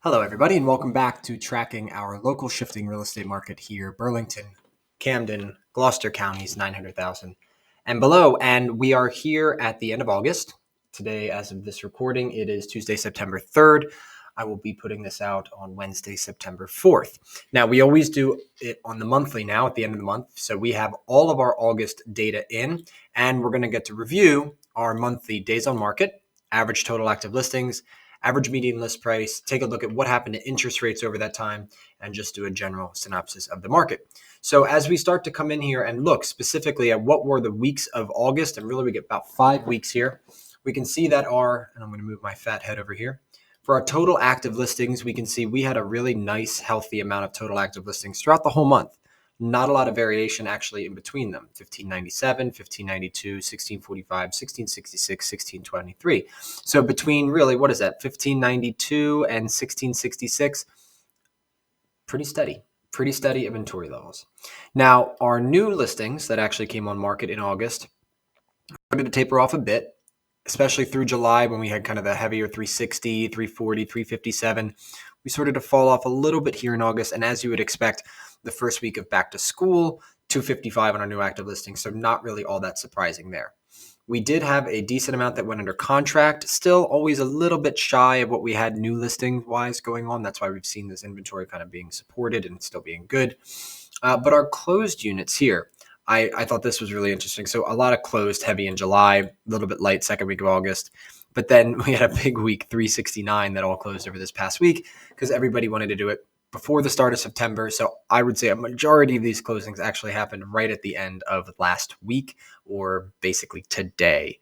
Hello, everybody, and welcome back to tracking our local shifting real estate market here, Burlington, Camden, Gloucester counties, 900,000 and below. And we are here at the end of August. Today, as of this recording, it is Tuesday, September 3rd. I will be putting this out on Wednesday, September 4th. Now, we always do it on the monthly now at the end of the month. So we have all of our August data in, and we're going to get to review our monthly days on market, average total active listings, average median list price, take a look at what happened to interest rates over that time, and just do a general synopsis of the market. So as we start to come in here and look specifically at what were the weeks of August, and really we get about 5 weeks here, we can see that and I'm going to move my fat head over here. For our total active listings, we can see we had a really nice, healthy amount of total active listings throughout the whole month. Not a lot of variation actually in between them. 1597, 1592, 1645, 1666, 1623. So between really, what is that, 1592 and 1666, pretty steady inventory levels. Now, our new listings that actually came on market in August started to taper off a bit, especially through July when we had kind of the heavier 360, 340, 357. We started to fall off a little bit here in August. And as you would expect, the first week of back to school, 255 on our new active listing. So not really all that surprising there. We did have a decent amount that went under contract, still always a little bit shy of what we had new listing wise going on. That's why we've seen this inventory kind of being supported and still being good. But our closed units here, I thought this was really interesting. So a lot of closed heavy in July, a little bit light second week of August. But then we had a big week, 369, that all closed over this past week because everybody wanted to do it before the start of September. So I would say a majority of these closings actually happened right at the end of last week, or basically today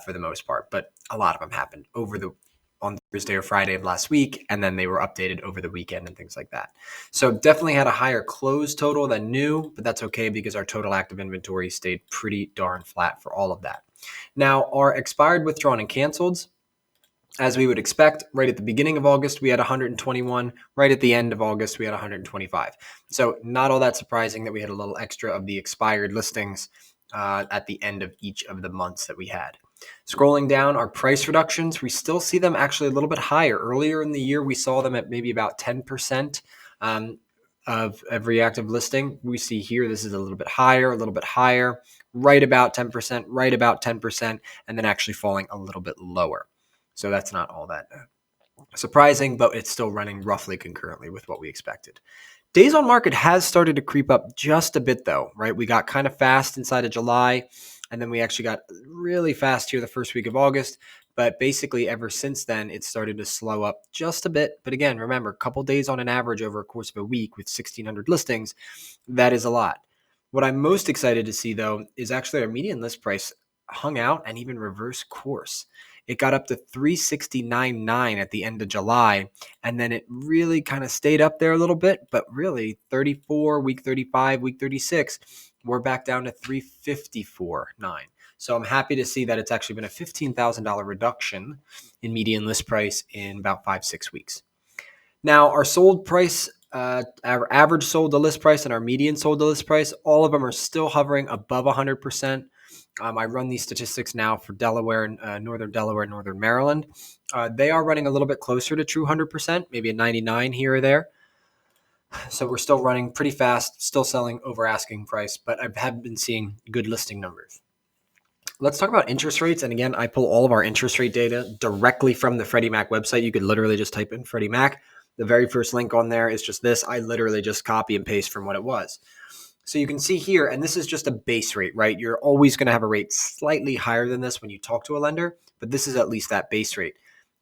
for the most part. But a lot of them happened on Thursday or Friday of last week, and then they were updated over the weekend and things like that. So definitely had a higher closed total than new, but that's okay because our total active inventory stayed pretty darn flat for all of that. Now, our expired, withdrawn, and canceleds, as we would expect, right at the beginning of August, we had 121. Right at the end of August, we had 125. So not all that surprising that we had a little extra of the expired listings at the end of each of the months that we had. Scrolling down, our price reductions, we still see them actually a little bit higher. Earlier in the year, we saw them at maybe about 10% of every active listing. We see here, this is a little bit higher, right about 10%, and then actually falling a little bit lower. So that's not all that surprising, but it's still running roughly concurrently with what we expected. Days on market has started to creep up just a bit though, right? We got kind of fast inside of July, and then we actually got really fast here the first week of August. But basically ever since then, it started to slow up just a bit. But again, remember, a couple days on an average over a course of a week with 1,600 listings, that is a lot. What I'm most excited to see though is actually our median list price hung out and even reverse course. It got up to 369.9 at the end of July, and then it really kind of stayed up there a little bit, but really 34, week 35, week 36, we're back down to 354.9. So I'm happy to see that it's actually been a $15,000 reduction in median list price in about 5-6 weeks. Now, our sold price, our average sold to list price and our median sold to list price, all of them are still hovering above 100%. I run these statistics now for Delaware, Northern Delaware, Northern Maryland. They are running a little bit closer to true 100%, maybe a 99 here or there. So we're still running pretty fast, still selling over asking price, but I have been seeing good listing numbers. Let's talk about interest rates. And again, I pull all of our interest rate data directly from the Freddie Mac website. You could literally just type in Freddie Mac. The very first link on there is just this. I literally just copy and paste from what it was. So you can see here, and this is just a base rate, right? You're always going to have a rate slightly higher than this when you talk to a lender, but this is at least that base rate.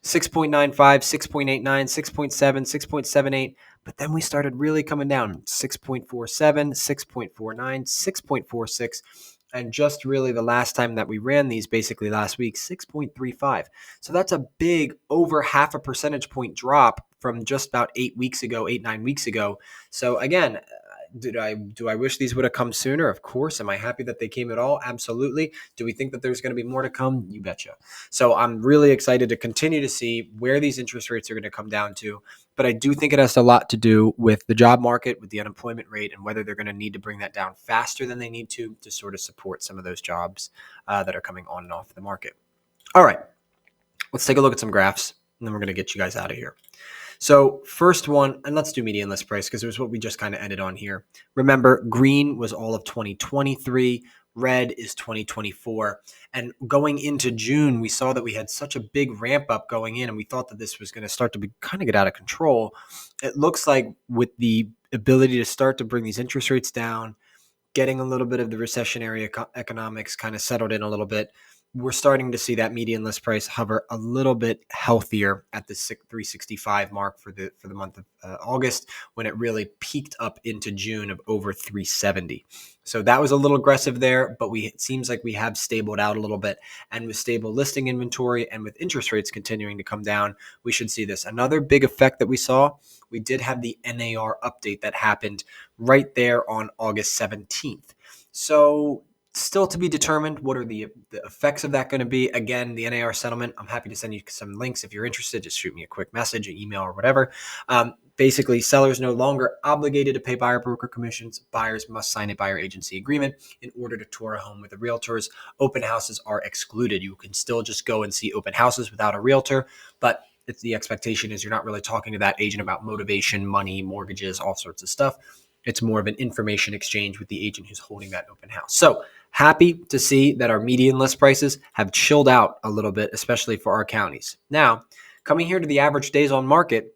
6.95, 6.89, 6.7, 6.78, but then we started really coming down, 6.47, 6.49, 6.46, and just really the last time that we ran these, basically last week, 6.35. So that's a big, over half a percentage point drop from just about 9 weeks ago. So again, do I wish these would have come sooner? Of course. Am I happy that they came at all? Absolutely. Do we think that there's going to be more to come? You betcha. So I'm really excited to continue to see where these interest rates are going to come down to. But I do think it has a lot to do with the job market, with the unemployment rate, and whether they're going to need to bring that down faster than they need to sort of support some of those jobs that are coming on and off the market. All right, let's take a look at some graphs, and then we're going to get you guys out of here. So first one, and let's do median list price because it was what we just kind of ended on here. Remember, green was all of 2023. Red is 2024. And going into June, we saw that we had such a big ramp up going in, and we thought that this was going to start to be kind of get out of control. It looks like with the ability to start to bring these interest rates down, getting a little bit of the recessionary economics kind of settled in a little bit, we're starting to see that median list price hover a little bit healthier at the 365 mark for the month of August, when it really peaked up into June of over 370. So that was a little aggressive there, but it seems like we have stabled out a little bit, and with stable listing inventory and with interest rates continuing to come down, we should see this. Another big effect that we saw, we did have the NAR update that happened right there on August 17th. So still to be determined what are the effects of that going to be. Again, the NAR settlement, I'm happy to send you some links if you're interested. Just shoot me a quick message, an email, or whatever. Basically, sellers no longer obligated to pay buyer broker commissions. Buyers must sign a buyer agency agreement in order to tour a home with the realtors. Open houses are excluded. You can still just go and see open houses without a realtor, but the expectation is you're not really talking to that agent about motivation, money, mortgages, all sorts of stuff. It's more of an information exchange with the agent who's holding that open house. So happy to see that our median list prices have chilled out a little bit, especially for our counties. Now, coming here to the average days on market,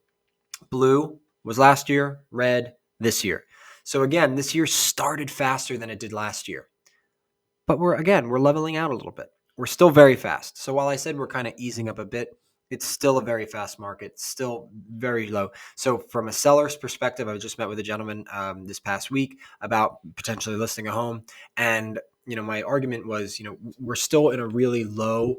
blue was last year, red this year. So again, this year started faster than it did last year. But we're leveling out a little bit. We're still very fast. So while I said we're kind of easing up a bit, it's still a very fast market, still very low. So from a seller's perspective, I just met with a gentleman this past week about potentially listing a home. And, my argument was, we're still in a really low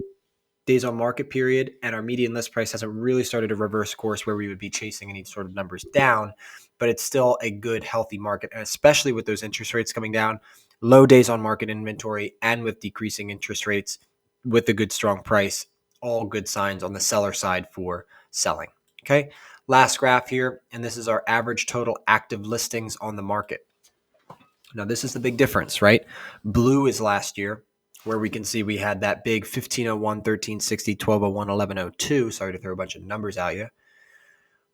days on market period, and our median list price hasn't really started to reverse course where we would be chasing any sort of numbers down, but it's still a good, healthy market. And especially with those interest rates coming down, low days on market inventory, and with decreasing interest rates, with a good, strong price, all good signs on the seller side for selling. Okay. Last graph here, and this is our average total active listings on the market. Now, this is the big difference, right? Blue is last year, where we can see we had that big 1501, 1360, 1201, 1102. Sorry to throw a bunch of numbers at you.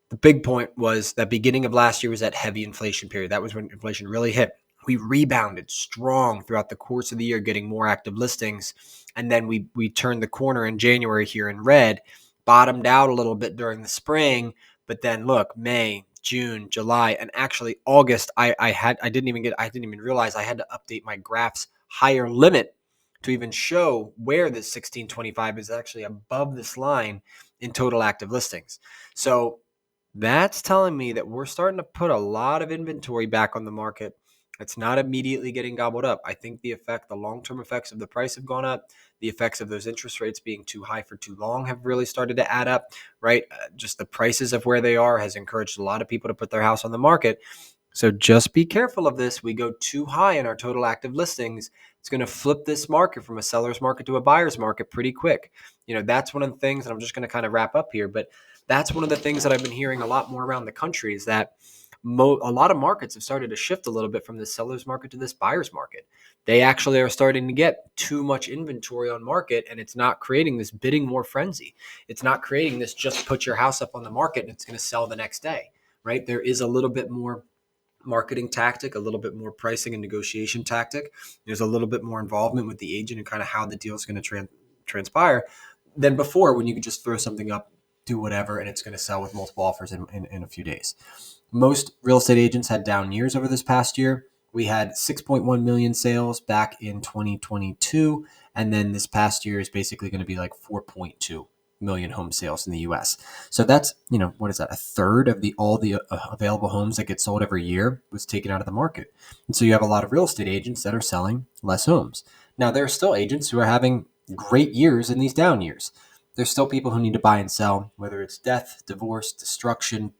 The big point was that beginning of last year was that heavy inflation period. That was when inflation really hit. We rebounded strong throughout the course of the year, getting more active listings. And then we turned the corner in January here in red, bottomed out a little bit during the spring. But then look, May, June, July, and actually August, I didn't even realize I had to update my graphs higher limit to even show where this 1625 is actually above this line in total active listings. So that's telling me that we're starting to put a lot of inventory back on the market. It's not immediately getting gobbled up. I think the long-term effects of the price have gone up. The effects of those interest rates being too high for too long have really started to add up, right? Just the prices of where they are has encouraged a lot of people to put their house on the market. So just be careful of this. We go too high in our total active listings, it's going to flip this market from a seller's market to a buyer's market pretty quick. That's one of the things, and I'm just going to kind of wrap up here, but that's one of the things that I've been hearing a lot more around the country is that a lot of markets have started to shift a little bit from the seller's market to this buyer's market. They actually are starting to get too much inventory on market, and it's not creating this bidding war frenzy. It's not creating this just put your house up on the market and it's going to sell the next day, right? There is a little bit more marketing tactic, a little bit more pricing and negotiation tactic. There's a little bit more involvement with the agent and kind of how the deal is going to transpire than before, when you could just throw something up, do whatever, and it's going to sell with multiple offers in a few days. Most real estate agents had down years over this past year. We had 6.1 million sales back in 2022. And then this past year is basically going to be like 4.2 million home sales in the US. So that's, what is that? A third of all the available homes that get sold every year was taken out of the market. And so you have a lot of real estate agents that are selling less homes. Now, there are still agents who are having great years in these down years. There's still people who need to buy and sell, whether it's death, divorce, destruction,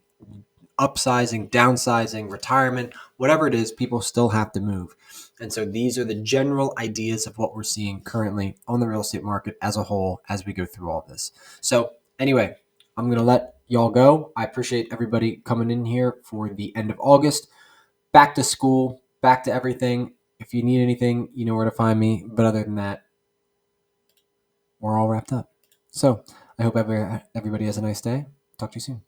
upsizing, downsizing, retirement, whatever it is, people still have to move. And so these are the general ideas of what we're seeing currently on the real estate market as a whole as we go through all this. So anyway, I'm going to let y'all go. I appreciate everybody coming in here for the end of August. Back to school, back to everything. If you need anything, you know where to find me. But other than that, we're all wrapped up. So I hope everybody has a nice day. Talk to you soon.